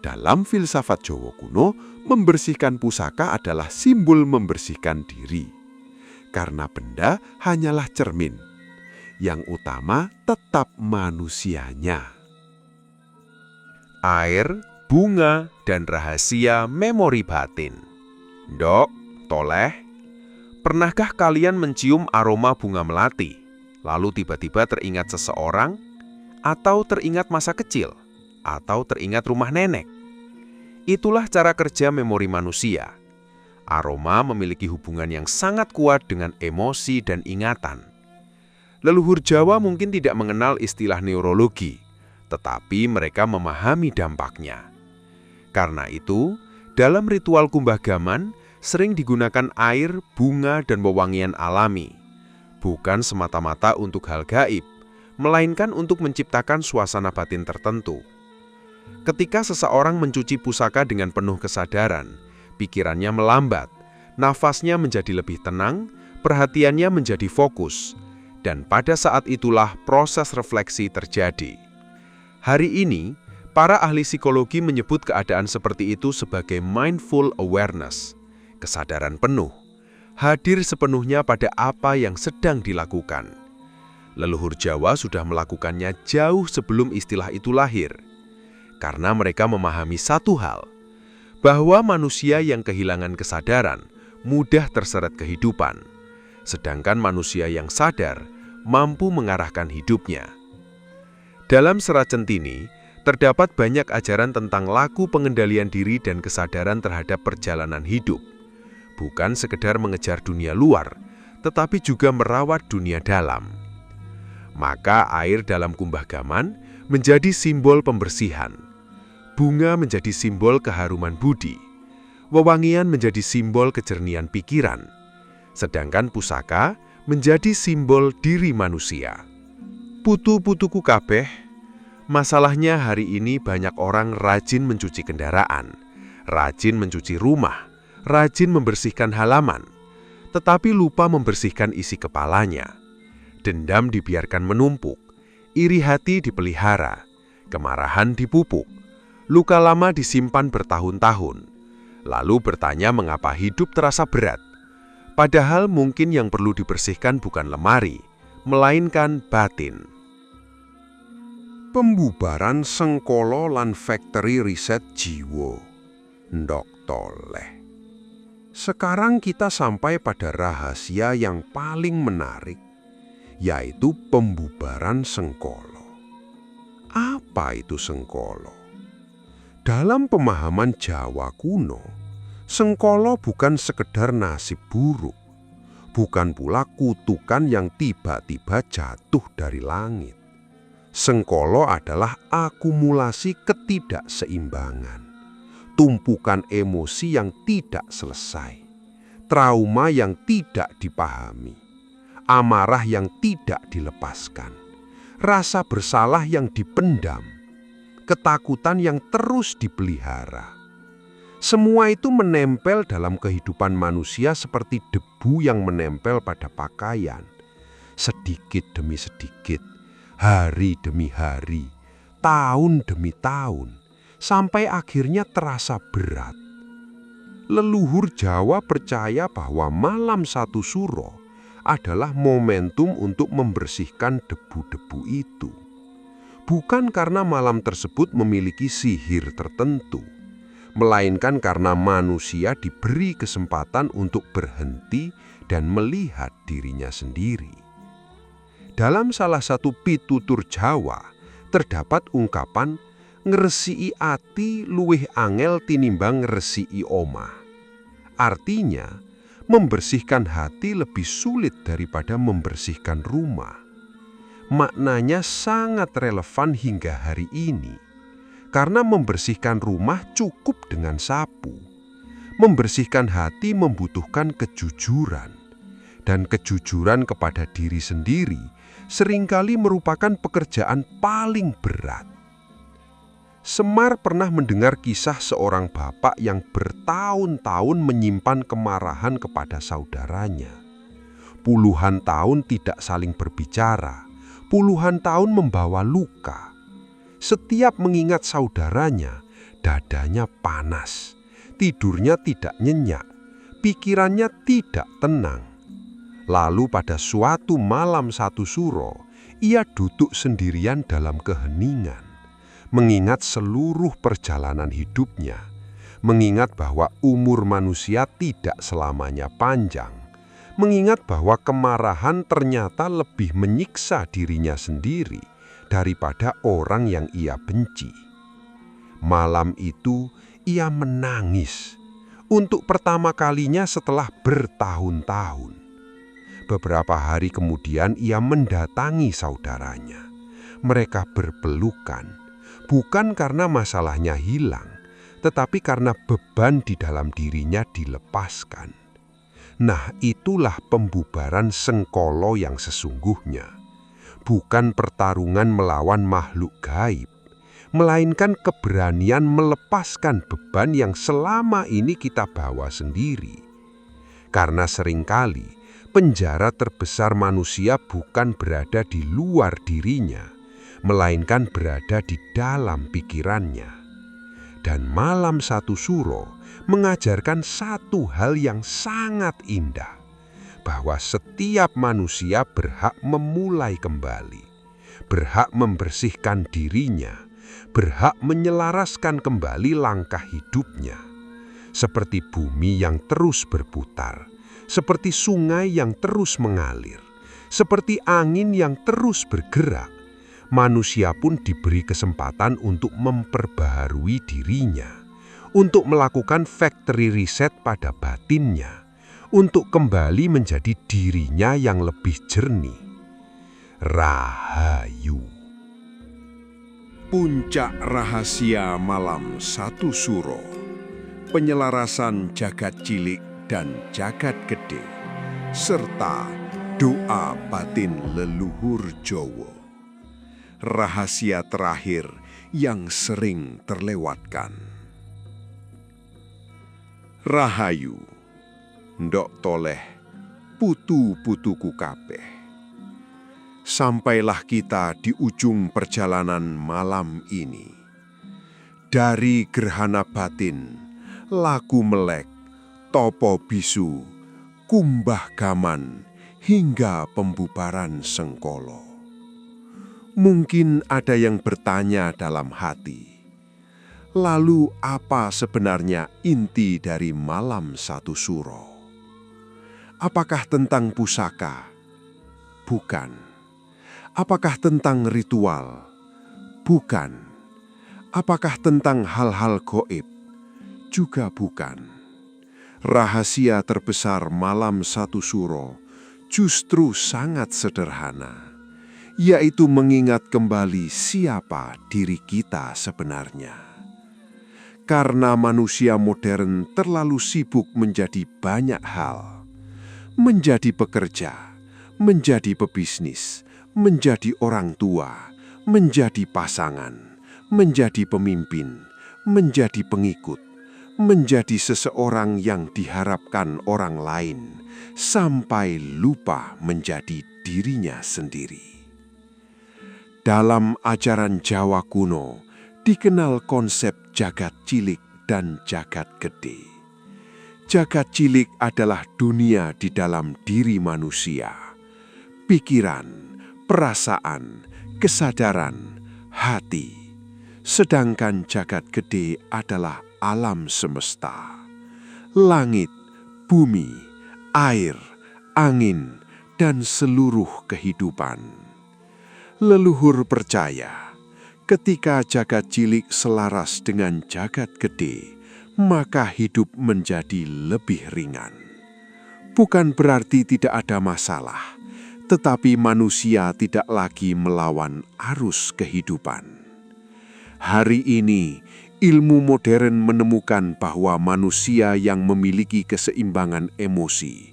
Dalam filsafat Jawa kuno, membersihkan pusaka adalah simbol membersihkan diri. Karena benda hanyalah cermin. Yang utama tetap manusianya. Air, bunga, dan rahasia memori batin. Dok, toleh, pernahkah kalian mencium aroma bunga melati, lalu tiba-tiba teringat seseorang, atau teringat masa kecil, atau teringat rumah nenek? Itulah cara kerja memori manusia. Aroma memiliki hubungan yang sangat kuat dengan emosi dan ingatan. Leluhur Jawa mungkin tidak mengenal istilah neurologi, tetapi mereka memahami dampaknya. Karena itu, dalam ritual kumbah gaman sering digunakan air, bunga, dan wewangian alami. Bukan semata-mata untuk hal gaib, melainkan untuk menciptakan suasana batin tertentu. Ketika seseorang mencuci pusaka dengan penuh kesadaran, pikirannya melambat, Nafasnya menjadi lebih tenang, perhatiannya menjadi fokus, dan pada saat itulah proses refleksi terjadi. Hari ini, para ahli psikologi menyebut keadaan seperti itu sebagai mindful awareness, kesadaran penuh, hadir sepenuhnya pada apa yang sedang dilakukan. Leluhur Jawa sudah melakukannya jauh sebelum istilah itu lahir, karena mereka memahami satu hal, bahwa manusia yang kehilangan kesadaran mudah terseret kehidupan, sedangkan manusia yang sadar mampu mengarahkan hidupnya. Dalam Serat Centini, terdapat banyak ajaran tentang laku pengendalian diri dan kesadaran terhadap perjalanan hidup. Bukan sekedar mengejar dunia luar, tetapi juga merawat dunia dalam. Maka air dalam kumbah gaman menjadi simbol pembersihan. Bunga menjadi simbol keharuman budi. Wewangian menjadi simbol kejernihan pikiran. Sedangkan pusaka menjadi simbol diri manusia. Putu-putuku kabeh, masalahnya hari ini banyak orang rajin mencuci kendaraan, rajin mencuci rumah, rajin membersihkan halaman, tetapi lupa membersihkan isi kepalanya. Dendam dibiarkan menumpuk, iri hati dipelihara, kemarahan dipupuk, luka lama disimpan bertahun-tahun, lalu bertanya mengapa hidup terasa berat. Padahal mungkin yang perlu dibersihkan bukan lemari, melainkan batin. Pembubaran Sengkala lan Factory Riset Jiwa, Ndok Toleh. Sekarang kita sampai pada rahasia yang paling menarik, yaitu pembubaran Sengkala. Apa itu Sengkala? Dalam pemahaman Jawa kuno, Sengkala bukan sekedar nasib buruk, bukan pula kutukan yang tiba-tiba jatuh dari langit. Sengkala adalah akumulasi ketidakseimbangan, tumpukan emosi yang tidak selesai, trauma yang tidak dipahami, amarah yang tidak dilepaskan, rasa bersalah yang dipendam, ketakutan yang terus dipelihara. Semua itu menempel dalam kehidupan manusia seperti debu yang menempel pada pakaian, sedikit demi sedikit, hari demi hari, tahun demi tahun, sampai akhirnya terasa berat. Leluhur Jawa percaya bahwa malam satu suro adalah momentum untuk membersihkan debu-debu itu. Bukan karena malam tersebut memiliki sihir tertentu, melainkan karena manusia diberi kesempatan untuk berhenti dan melihat dirinya sendiri. Dalam salah satu pitutur Jawa, terdapat ungkapan ngresiki ati luwih angel tinimbang ngresiki omah. Artinya, membersihkan hati lebih sulit daripada membersihkan rumah. Maknanya sangat relevan hingga hari ini, karena membersihkan rumah cukup dengan sapu. Membersihkan hati membutuhkan kejujuran, dan kejujuran kepada diri sendiri seringkali merupakan pekerjaan paling berat. Semar pernah mendengar kisah seorang bapak yang bertahun-tahun menyimpan kemarahan kepada saudaranya. Puluhan tahun tidak saling berbicara, puluhan tahun membawa luka. Setiap mengingat saudaranya, dadanya panas, tidurnya tidak nyenyak, pikirannya tidak tenang. Lalu pada suatu malam satu suro, ia duduk sendirian dalam keheningan, mengingat seluruh perjalanan hidupnya, mengingat bahwa umur manusia tidak selamanya panjang, mengingat bahwa kemarahan ternyata lebih menyiksa dirinya sendiri daripada orang yang ia benci. Malam itu ia menangis untuk pertama kalinya setelah bertahun-tahun. Beberapa hari kemudian ia mendatangi saudaranya. Mereka berpelukan, bukan karena masalahnya hilang, tetapi karena beban di dalam dirinya dilepaskan. Nah, itulah pembubaran Sengkala yang sesungguhnya. Bukan pertarungan melawan makhluk gaib, melainkan keberanian melepaskan beban yang selama ini kita bawa sendiri. Karena seringkali penjara terbesar manusia bukan berada di luar dirinya, melainkan berada di dalam pikirannya. Dan malam 1 Suro mengajarkan satu hal yang sangat indah, bahwa setiap manusia berhak memulai kembali, berhak membersihkan dirinya, berhak menyelaraskan kembali langkah hidupnya. Seperti bumi yang terus berputar, seperti sungai yang terus mengalir, seperti angin yang terus bergerak, manusia pun diberi kesempatan untuk memperbaharui dirinya, untuk melakukan factory reset pada batinnya, untuk kembali menjadi dirinya yang lebih jernih. Rahayu. Puncak rahasia malam 1 Suro, penyelarasan jagat cilik dan jagat gede, serta doa batin leluhur Jawa. Rahasia terakhir yang sering terlewatkan. Rahayu, ndok toleh putu-putuku kabeh. Sampailah kita di ujung perjalanan malam ini. Dari gerhana batin, laku melek, topo bisu, kumbah gaman, hingga pembubaran Sengkolo. Mungkin ada yang bertanya dalam hati, lalu apa sebenarnya inti dari malam 1 Suro? Apakah tentang pusaka? Bukan. Apakah tentang ritual? Bukan. Apakah tentang hal-hal gaib? Juga bukan. Rahasia terbesar malam 1 Suro justru sangat sederhana, yaitu mengingat kembali siapa diri kita sebenarnya. Karena manusia modern terlalu sibuk menjadi banyak hal, menjadi pekerja, menjadi pebisnis, menjadi orang tua, menjadi pasangan, menjadi pemimpin, menjadi pengikut, menjadi seseorang yang diharapkan orang lain, sampai lupa menjadi dirinya sendiri. Dalam ajaran Jawa kuno, dikenal konsep jagat cilik dan jagat gede. Jagat cilik adalah dunia di dalam diri manusia, pikiran, perasaan, kesadaran, hati. Sedangkan jagat gede adalah alam semesta, langit, bumi, air, angin, dan seluruh kehidupan. Leluhur percaya, ketika jagat cilik selaras dengan jagat gede, maka hidup menjadi lebih ringan. Bukan berarti tidak ada masalah, tetapi manusia tidak lagi melawan arus kehidupan. Hari ini, ilmu modern menemukan bahwa manusia yang memiliki keseimbangan emosi,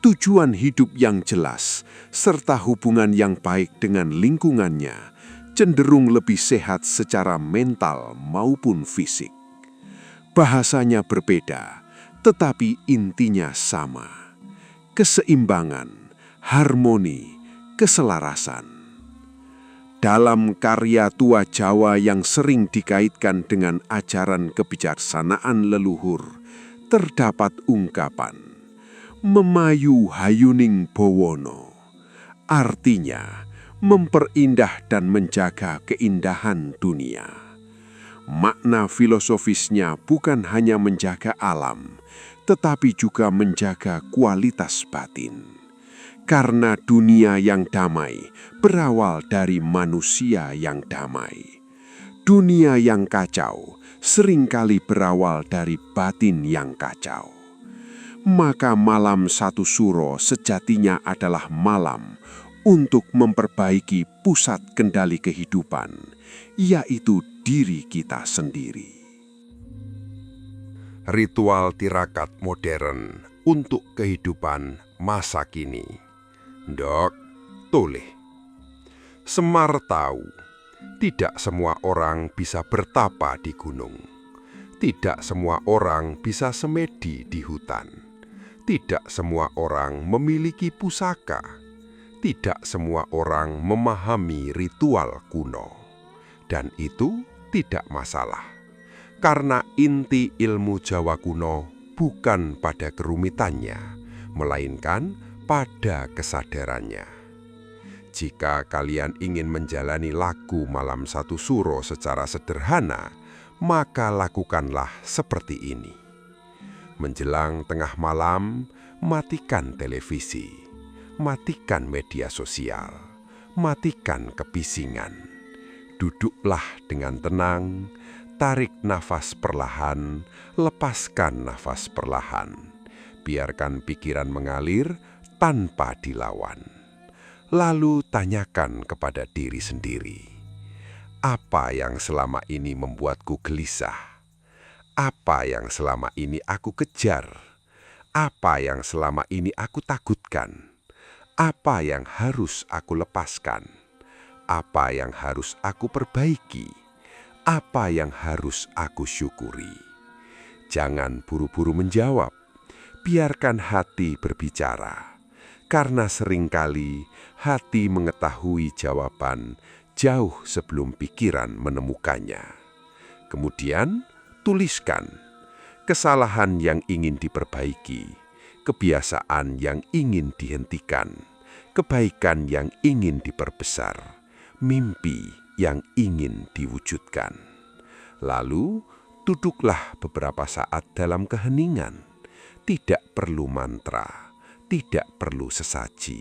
tujuan hidup yang jelas, serta hubungan yang baik dengan lingkungannya, cenderung lebih sehat secara mental maupun fisik. Bahasanya berbeda, tetapi intinya sama: keseimbangan, harmoni, keselarasan. Dalam karya tua Jawa yang sering dikaitkan dengan ajaran kebijaksanaan leluhur, terdapat ungkapan, memayu hayuning bawana. Artinya, memperindah dan menjaga keindahan dunia. Makna filosofisnya bukan hanya menjaga alam, tetapi juga menjaga kualitas batin. Karena dunia yang damai berawal dari manusia yang damai. Dunia yang kacau seringkali berawal dari batin yang kacau. Maka malam 1 Suro sejatinya adalah malam untuk memperbaiki pusat kendali kehidupan, yaitu diri kita sendiri. Ritual tirakat modern untuk kehidupan masa kini. Ndok toleh. Semar tahu, tidak semua orang bisa bertapa di gunung. Tidak semua orang bisa semedi di hutan. Tidak semua orang memiliki pusaka. Tidak semua orang memahami ritual kuno. Dan itu tidak masalah. Karena inti ilmu Jawa kuno bukan pada kerumitannya, melainkan pada kesadarannya. Jika kalian ingin menjalani laku malam satu suro secara sederhana, maka lakukanlah seperti ini. Menjelang tengah malam, matikan televisi, matikan media sosial, matikan kebisingan. Duduklah dengan tenang, tarik nafas perlahan, lepaskan nafas perlahan. Biarkan pikiran mengalir tanpa dilawan. Lalu tanyakan kepada diri sendiri, apa yang selama ini membuatku gelisah? Apa yang selama ini aku kejar? Apa yang selama ini aku takutkan? Apa yang harus aku lepaskan? Apa yang harus aku perbaiki? Apa yang harus aku syukuri? Jangan buru-buru menjawab. Biarkan hati berbicara. Karena seringkali hati mengetahui jawaban jauh sebelum pikiran menemukannya. Kemudian, tuliskan kesalahan yang ingin diperbaiki, kebiasaan yang ingin dihentikan, kebaikan yang ingin diperbesar, mimpi yang ingin diwujudkan. Lalu, duduklah beberapa saat dalam keheningan. Tidak perlu mantra, tidak perlu sesaji,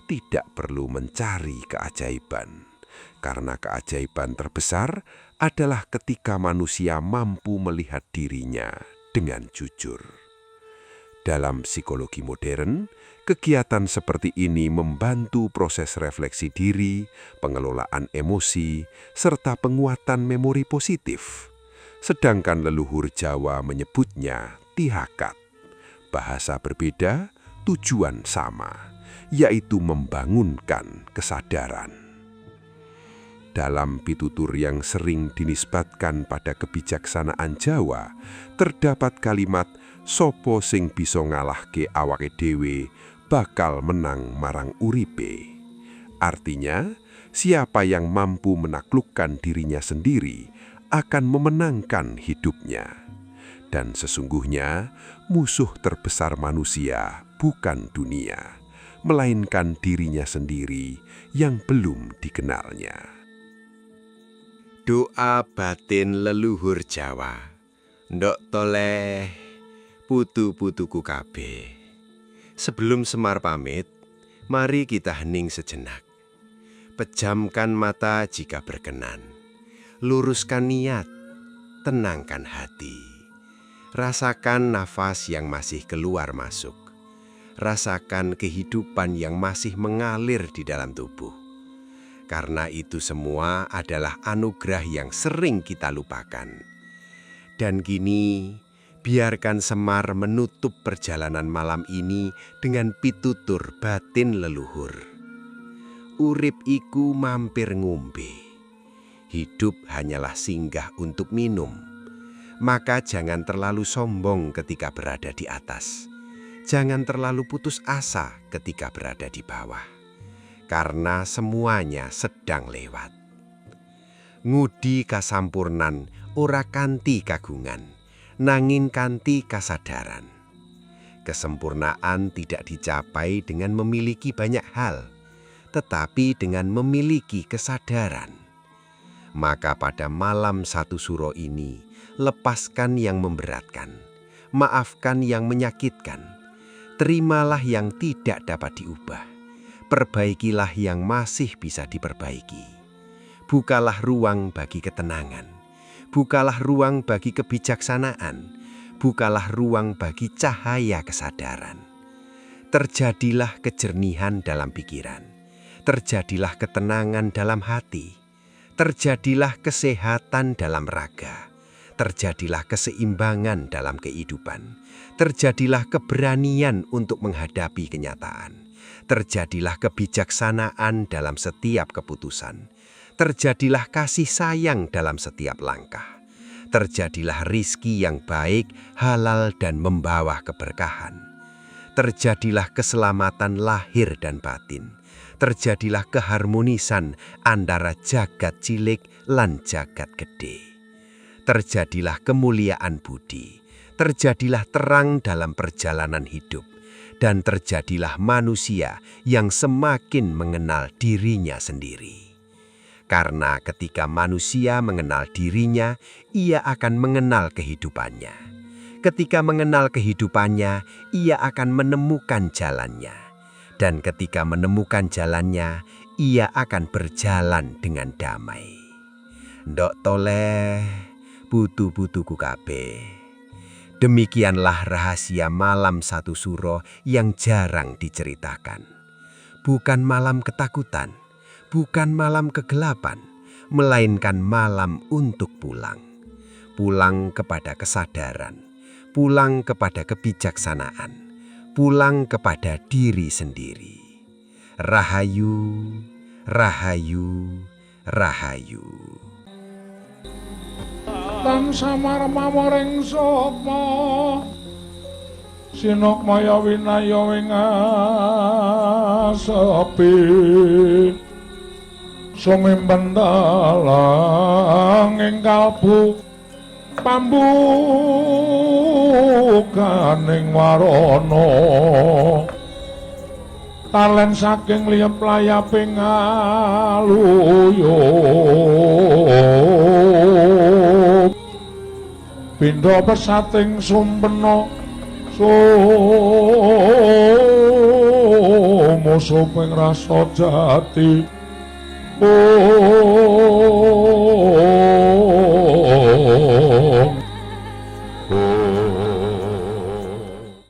tidak perlu mencari keajaiban. Karena keajaiban terbesar adalah ketika manusia mampu melihat dirinya dengan jujur. Dalam psikologi modern, kegiatan seperti ini membantu proses refleksi diri, pengelolaan emosi, serta penguatan memori positif. Sedangkan leluhur Jawa menyebutnya tihakat. Bahasa berbeda, tujuan sama, yaitu membangunkan kesadaran. Dalam pitutur yang sering dinisbatkan pada kebijaksanaan Jawa, terdapat kalimat "Sopo sing bisa ngalahke awake dhewe bakal menang marang uripe". Artinya, siapa yang mampu menaklukkan dirinya sendiri akan memenangkan hidupnya. Dan sesungguhnya, musuh terbesar manusia bukan dunia, melainkan dirinya sendiri yang belum dikenalnya. Doa batin leluhur Jawa. Ndok toleh putu-putuku kabeh. Sebelum Semar pamit, mari kita hening sejenak. Pejamkan mata jika berkenan. Luruskan niat, tenangkan hati. Rasakan nafas yang masih keluar masuk. Rasakan kehidupan yang masih mengalir di dalam tubuh. Karena itu semua adalah anugerah yang sering kita lupakan. Dan kini, biarkan Semar menutup perjalanan malam ini dengan pitutur batin leluhur. Urip iku mampir ngombe. Hidup hanyalah singgah untuk minum. Maka jangan terlalu sombong ketika berada di atas. Jangan terlalu putus asa ketika berada di bawah. Karena semuanya sedang lewat. Ngudi kasampurnan ora kanthi kagungan, nanging kanthi kasadaran. Kesempurnaan tidak dicapai dengan memiliki banyak hal, tetapi dengan memiliki kesadaran. Maka pada malam satu suro ini, lepaskan yang memberatkan, maafkan yang menyakitkan, terimalah yang tidak dapat diubah. Perbaikilah yang masih bisa diperbaiki. Bukalah ruang bagi ketenangan. Bukalah ruang bagi kebijaksanaan. Bukalah ruang bagi cahaya kesadaran. Terjadilah kejernihan dalam pikiran. Terjadilah ketenangan dalam hati. Terjadilah kesehatan dalam raga. Terjadilah keseimbangan dalam kehidupan. Terjadilah keberanian untuk menghadapi kenyataan. Terjadilah kebijaksanaan dalam setiap keputusan. Terjadilah kasih sayang dalam setiap langkah. Terjadilah rizki yang baik, halal dan membawa keberkahan. terjadilah keselamatan lahir dan batin, terjadilah keharmonisan antara jagat cilik lan jagat gede. Terjadilah kemuliaan budi, terjadilah terang dalam perjalanan hidup, dan terjadilah manusia yang semakin mengenal dirinya sendiri. Karena ketika manusia mengenal dirinya, ia akan mengenal kehidupannya. Ketika mengenal kehidupannya, ia akan menemukan jalannya. Dan ketika menemukan jalannya, ia akan berjalan dengan damai. Ndok toleh, putu-putuku kabeh. Demikianlah rahasia malam satu suro yang jarang diceritakan. Bukan malam ketakutan, bukan malam kegelapan, melainkan malam untuk pulang. Pulang kepada kesadaran, pulang kepada kebijaksanaan, pulang kepada diri sendiri. Rahayu, rahayu, rahayu. Lan samar mamoring sapa sinok maya winaya wing asepi sumimpen dalang ing kalbu pambukaning warana talen saking liyep layaping aluyup pindha pesating sumpena sumusuping rasa jati. Oh